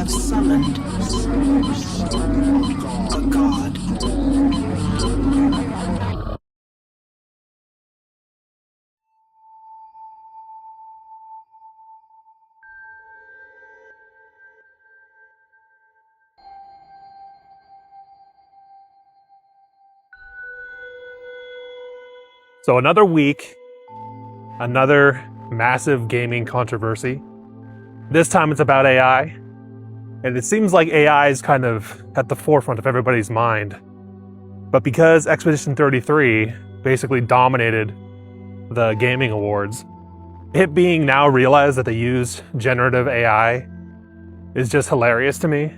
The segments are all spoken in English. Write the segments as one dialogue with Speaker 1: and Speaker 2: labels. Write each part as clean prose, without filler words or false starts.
Speaker 1: have summoned a god.
Speaker 2: So another week, another massive gaming controversy. This time it's about AI. And it seems like AI is kind of at the forefront of everybody's mind. But because Expedition 33 basically dominated the gaming awards, it being now realized that they used generative AI is just hilarious to me.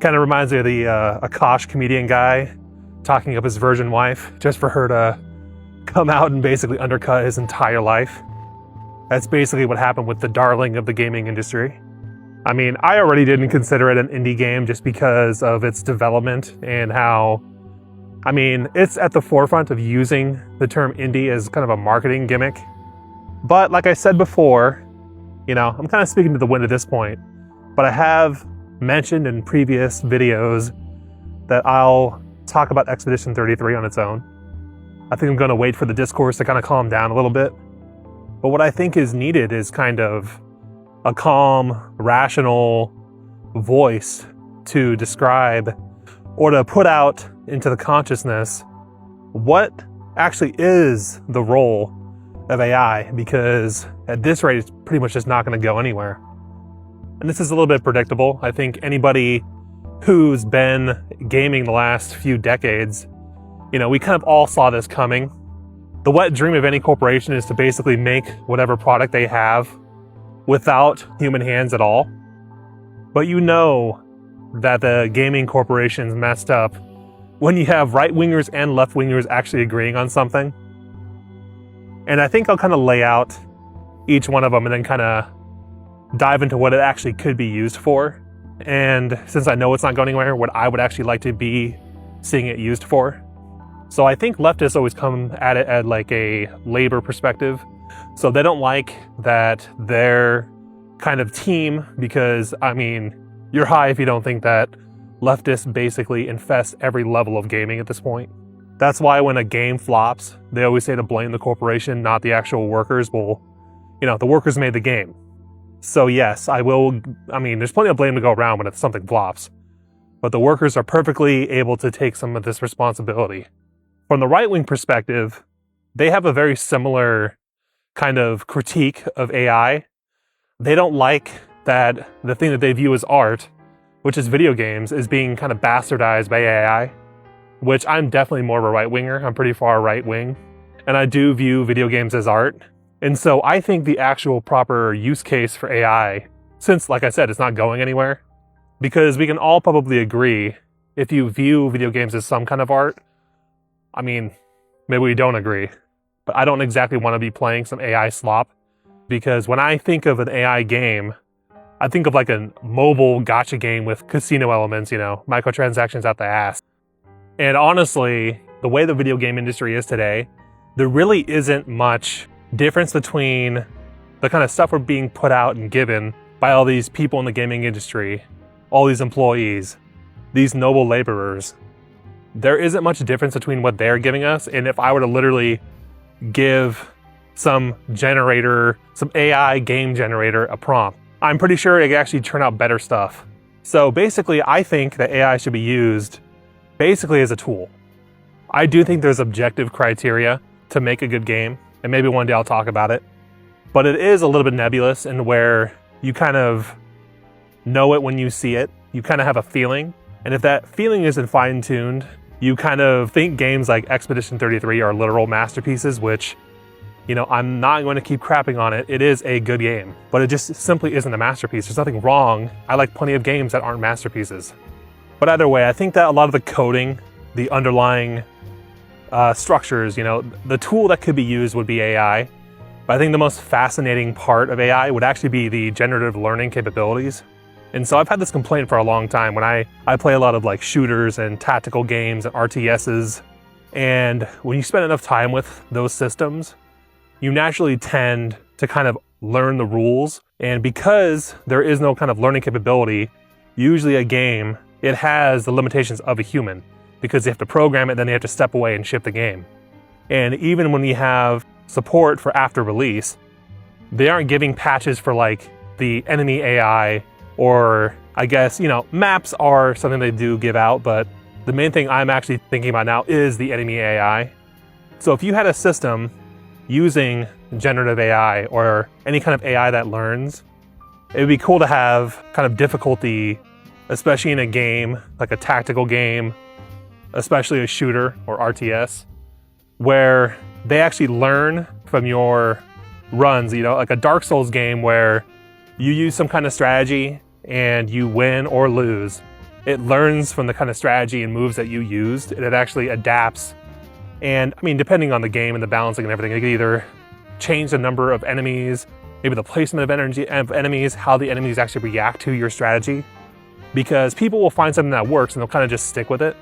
Speaker 2: Kind of reminds me of the Akash comedian guy talking up his virgin wife just for her to come out and basically undercut his entire life. That's basically what happened with the darling of the gaming industry. I mean, I already didn't consider it an indie game just because of its development and how, I mean, it's at the forefront of using the term indie as kind of a marketing gimmick. But like I said before, you know, I'm kind of speaking to the wind at this point, but I have mentioned in previous videos that I'll talk about Expedition 33 on its own. I think I'm going to wait for the discourse to kind of calm down a little bit. But what I think is needed is kind of a calm, rational voice to describe or to put out into the consciousness what actually is the role of AI, because at this rate, it's pretty much just not going to go anywhere. And this is a little bit predictable. I think anybody who's been gaming the last few decades, you know, we kind of all saw this coming. The wet dream of any corporation is to basically make whatever product they have without human hands at all. But you know that the gaming corporations messed up when you have right-wingers and left-wingers actually agreeing on something. And I think I'll kind of lay out each one of them and then kind of dive into what it actually could be used for. And since I know it's not going anywhere, what I would actually like to be seeing it used for. So I think leftists always come at it at like a labor perspective. So they don't like that their kind of team, because I mean, you're high if you don't think that leftists basically infest every level of gaming at this point. That's why when a game flops, they always say to blame the corporation, not the actual workers. Well, you know, the workers made the game. So yes, I mean, there's plenty of blame to go around when something flops. But the workers are perfectly able to take some of this responsibility. From the right-wing perspective, they have a very similar kind of critique of AI. They don't like that the thing that they view as art, which is video games, is being kind of bastardized by AI, which I'm definitely more of a right-winger. I'm pretty far right-wing, and I do view video games as art. And so I think the actual proper use case for AI, since, like I said, it's not going anywhere, because we can all probably agree, if you view video games as some kind of art, I mean, maybe we don't agree, but I don't exactly want to be playing some AI slop, because when I think of an AI game, I think of like a mobile gacha game with casino elements, you know, microtransactions out the ass. And honestly, the way the video game industry is today, there really isn't much difference between the kind of stuff we're being put out and given by all these people in the gaming industry, all these employees, these noble laborers. There isn't much difference between what they're giving us and if I were to literally give some generator, some AI game generator a prompt. I'm pretty sure it could actually turn out better stuff. So basically, I think that AI should be used basically as a tool. I do think there's objective criteria to make a good game, and maybe one day I'll talk about it. But it is a little bit nebulous in where you kind of know it when you see it. You kind of have a feeling. And if that feeling isn't fine-tuned, you kind of think games like Expedition 33 are literal masterpieces, which, you know, I'm not going to keep crapping on it. It is a good game, but it just simply isn't a masterpiece. There's nothing wrong. I like plenty of games that aren't masterpieces. But either way, I think that a lot of the coding, the underlying structures, you know, the tool that could be used would be AI. But I think the most fascinating part of AI would actually be the generative learning capabilities. And so I've had this complaint for a long time when I play a lot of like shooters and tactical games and RTSs. And when you spend enough time with those systems, you naturally tend to kind of learn the rules. And because there is no kind of learning capability, usually a game, it has the limitations of a human because they have to program it, then they have to step away and ship the game. And even when we have support for after release, they aren't giving patches for like the enemy AI, or I guess, maps are something they do give out, but the main thing I'm actually thinking about now is the enemy AI. So if you had a system using generative AI or any kind of AI that learns, it would be cool to have kind of difficulty, especially in a game, like a tactical game, especially a shooter or RTS, where they actually learn from your runs, like a Dark Souls game where you use some kind of strategy and you win or lose. It learns from the kind of strategy and moves that you used, and it actually adapts. And I mean, depending on the game and the balancing and everything, it can either change the number of enemies, maybe the placement of enemies, how the enemies actually react to your strategy. Because people will find something that works and they'll kind of just stick with it.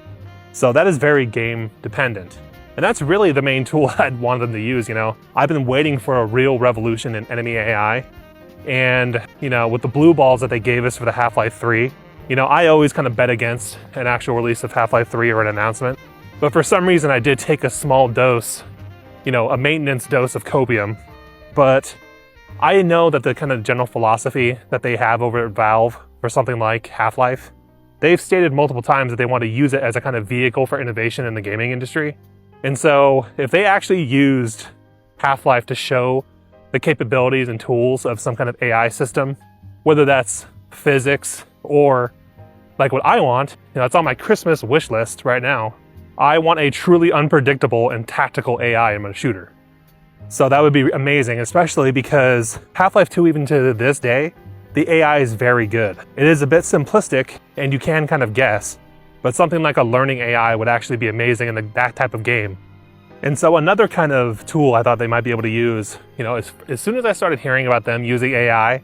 Speaker 2: So that is very game dependent. And that's really the main tool I'd want them to use, I've been waiting for a real revolution in enemy AI. And, with the blue balls that they gave us for the Half-Life 3, I always kind of bet against an actual release of Half-Life 3 or an announcement. But for some reason, I did take a small dose, a maintenance dose of copium. But I know that the kind of general philosophy that they have over at Valve for something like Half-Life, they've stated multiple times that they want to use it as a kind of vehicle for innovation in the gaming industry. And so if they actually used Half-Life to show the capabilities and tools of some kind of AI system, whether that's physics or like what I want, it's on my Christmas wish list right now. I want a truly unpredictable and tactical AI in a shooter. So that would be amazing, especially because Half-Life 2, even to this day, the AI is very good. It is a bit simplistic and you can kind of guess, but something like a learning AI would actually be amazing in that type of game. And so another kind of tool I thought they might be able to use, as soon as I started hearing about them using AI,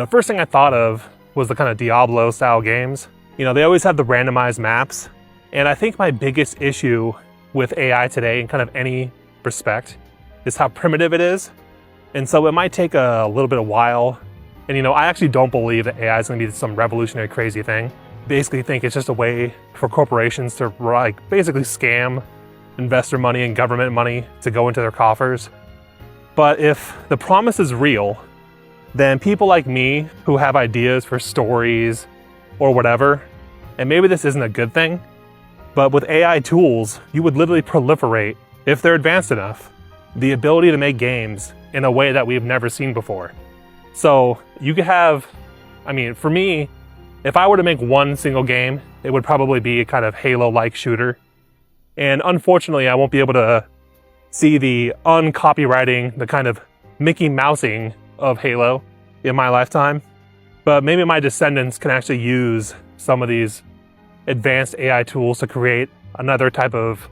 Speaker 2: first thing I thought of was the kind of Diablo style games. They always have the randomized maps. And I think my biggest issue with AI today in kind of any respect is how primitive it is. And so it might take a little bit of while. And I actually don't believe that AI is going to be some revolutionary crazy thing. Basically think it's just a way for corporations to basically scam investor money and government money to go into their coffers. But if the promise is real, then people like me who have ideas for stories or whatever, and maybe this isn't a good thing, but with AI tools, you would literally proliferate, if they're advanced enough, the ability to make games in a way that we've never seen before. So you could have, for me, if I were to make one single game, it would probably be a kind of Halo-like shooter. And unfortunately, I won't be able to see the uncopywriting, the kind of Mickey Mousing of Halo in my lifetime. But maybe my descendants can actually use some of these advanced AI tools to create another type of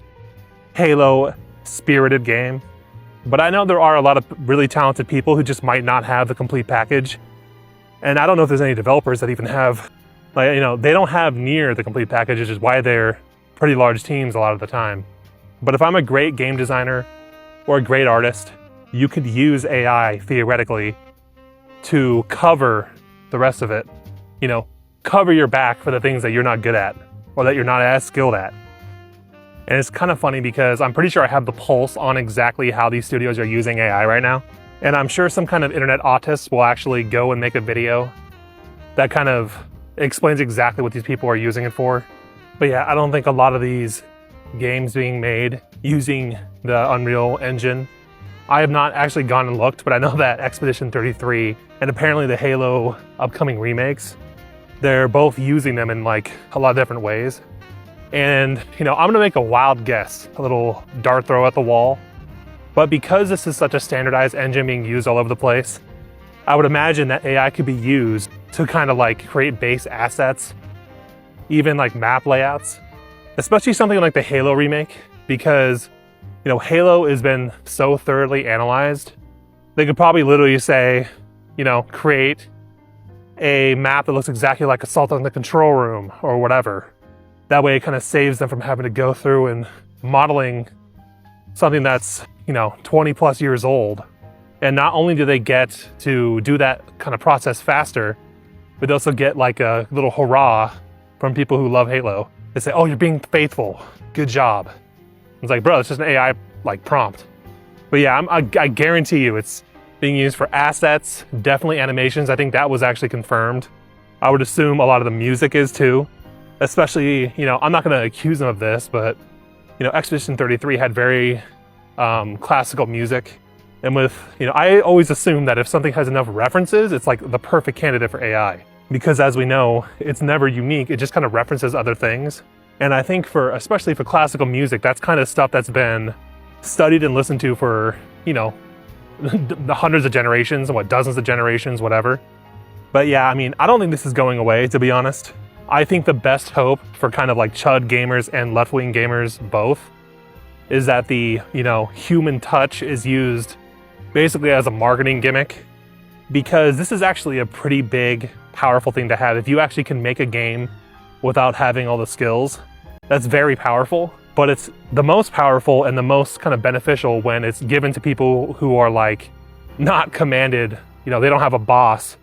Speaker 2: Halo-spirited game. But I know there are a lot of really talented people who just might not have the complete package. And I don't know if there's any developers that even have, they don't have Nier the complete package, which is why they're pretty large teams a lot of the time. But if I'm a great game designer or a great artist, you could use AI theoretically to cover the rest of it. Cover your back for the things that you're not good at or that you're not as skilled at. And it's kind of funny because I'm pretty sure I have the pulse on exactly how these studios are using AI right now. And I'm sure some kind of internet autist will actually go and make a video that kind of explains exactly what these people are using it for. But yeah, I don't think a lot of these games being made using the Unreal Engine. I have not actually gone and looked, but I know that Expedition 33 and apparently the Halo upcoming remakes, they're both using them in a lot of different ways. And, I'm gonna make a wild guess, a little dart throw at the wall. But because this is such a standardized engine being used all over the place, I would imagine that AI could be used to kind of create base assets, even map layouts, especially something like the Halo remake, because, Halo has been so thoroughly analyzed. They could probably literally say, create a map that looks exactly like Assault on the Control Room or whatever. That way it kind of saves them from having to go through and modeling something that's, 20 plus years old. And not only do they get to do that kind of process faster, but they also get like a little hurrah from people who love Halo. They say, oh, you're being faithful, good job. It's like, bro, it's just an AI like prompt. But yeah, I guarantee you it's being used for assets, definitely animations. I think that was actually confirmed. I would assume a lot of the music is too, especially, you know, I'm not gonna accuse them of this, but you know, Expedition 33 had very classical music. And with, you know, I always assume that if something has enough references, it's like the perfect candidate for AI. Because as we know, it's never unique, it just kind of references other things. And I think especially for classical music, that's kind of stuff that's been studied and listened to for, you know, the hundreds of generations, dozens of generations, whatever. But yeah, I mean, I don't think this is going away, to be honest. I think the best hope for kind of like chud gamers and left-wing gamers both is that the, you know, human touch is used basically as a marketing gimmick, because this is actually a pretty big, powerful thing to have. If you actually can make a game without having all the skills, that's very powerful. But it's the most powerful and the most kind of beneficial when it's given to people who are like not commanded, you know, they don't have a boss,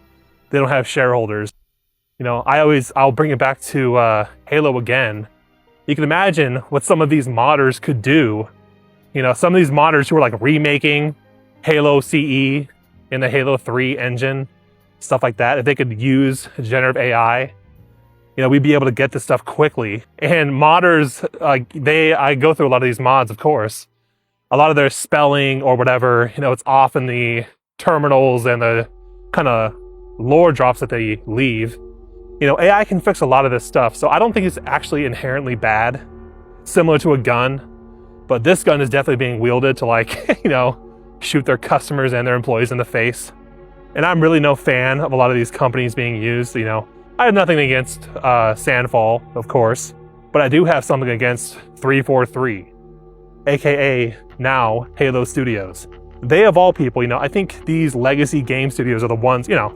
Speaker 2: they don't have shareholders. You know, I'll bring it back to Halo again. You can imagine what some of these modders could do. You know, some of these modders who are like remaking Halo CE in the Halo 3 engine, stuff like that. If they could use generative AI, you know, we'd be able to get this stuff quickly. And modders, I go through a lot of these mods, of course. A lot of their spelling or whatever, you know, it's off in the terminals and the kind of lore drops that they leave. You know, AI can fix a lot of this stuff, so I don't think it's actually inherently bad, similar to a gun. But this gun is definitely being wielded to, like, you know, shoot their customers and their employees in the face. And I'm really no fan of a lot of these companies being used. You know, I have nothing against Sandfall, of course, but I do have something against 343, aka now Halo Studios. They, of all people, you know, I think these legacy game studios are the ones, you know,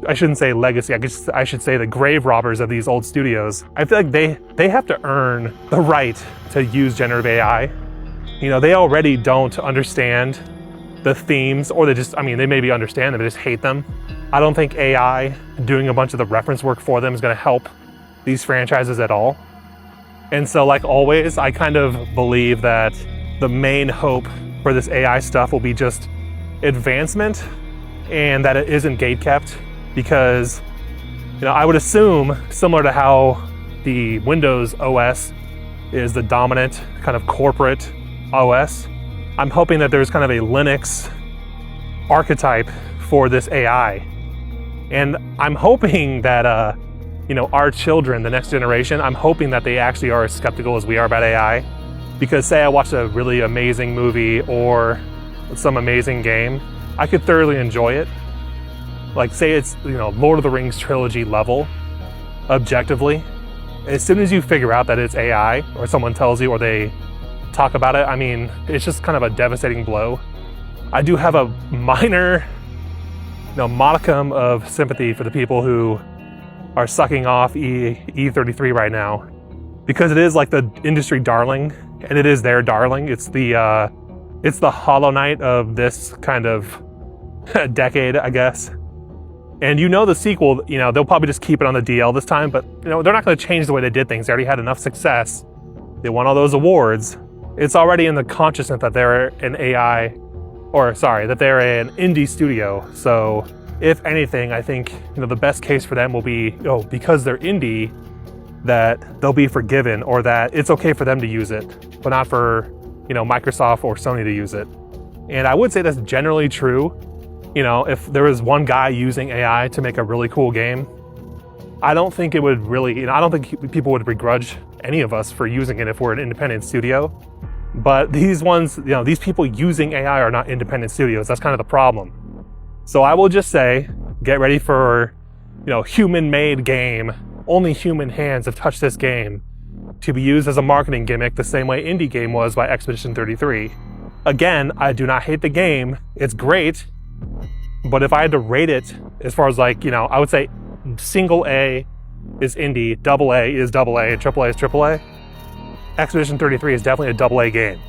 Speaker 2: I shouldn't say legacy, I should say the grave robbers of these old studios. I feel like they have to earn the right to use generative AI. You know, they already don't understand the themes, or they maybe understand them, they just hate them. I don't think AI doing a bunch of the reference work for them is gonna help these franchises at all. And so, like always, I kind of believe that the main hope for this AI stuff will be just advancement, and that it isn't gatekept. Because, you know, I would assume, similar to how the Windows OS is the dominant kind of corporate OS, I'm hoping that there's kind of a Linux archetype for this AI. And I'm hoping that, you know, our children, the next generation, I'm hoping that they actually are as skeptical as we are about AI. Because say I watched a really amazing movie or some amazing game, I could thoroughly enjoy it. Like, say it's, you know, Lord of the Rings trilogy level, objectively. As soon as you figure out that it's AI, or someone tells you, or they talk about it, I mean, it's just kind of a devastating blow. I do have a minor, you know, modicum of sympathy for the people who are sucking off E33 right now, because it is like the industry darling, and it is their darling. It's the Hollow Knight of this kind of decade, I guess. And you know the sequel, you know, they'll probably just keep it on the DL this time, but, you know, they're not going to change the way they did things. They already had enough success. They won all those awards. It's already in the consciousness that they're an that they're an indie studio. So, if anything, I think, you know, the best case for them will be, because they're indie, that they'll be forgiven, or that it's okay for them to use it, but not for, you know, Microsoft or Sony to use it. And I would say that's generally true. You know, if there was one guy using AI to make a really cool game, I don't think it would really, you know, I don't think people would begrudge any of us for using it if we're an independent studio. But these ones, you know, these people using AI are not independent studios. That's kind of the problem. So I will just say, get ready for, you know, human-made game. Only human hands have touched this game, to be used as a marketing gimmick the same way Indie Game was by Expedition 33. Again, I do not hate the game. It's great. But if I had to rate it as far as, like, you know, I would say single A is indie, double A is double A, and triple A is triple A. Expedition 33 is definitely a double A game.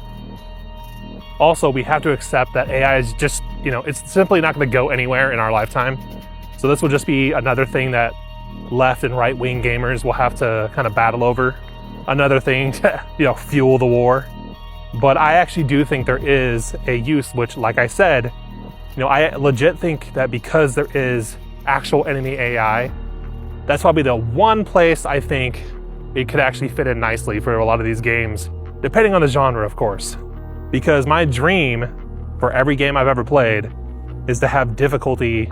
Speaker 2: Also, we have to accept that AI is just, you know, it's simply not going to go anywhere in our lifetime. So this will just be another thing that left and right wing gamers will have to kind of battle over. Another thing to, fuel the war. But I actually do think there is a use, which, like I said, I legit think that because there is actual enemy AI, that's probably the one place I think it could actually fit in nicely for a lot of these games, depending on the genre, of course. Because my dream for every game I've ever played is to have difficulty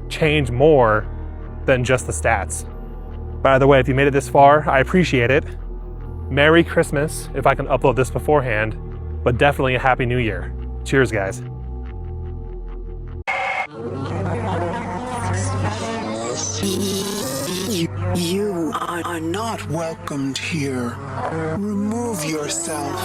Speaker 2: change more than just the stats. By the way, if you made it this far, I appreciate it. Merry Christmas, if I can upload this beforehand, but definitely a Happy New Year. Cheers, guys.
Speaker 1: You are not welcomed here. Remove yourself.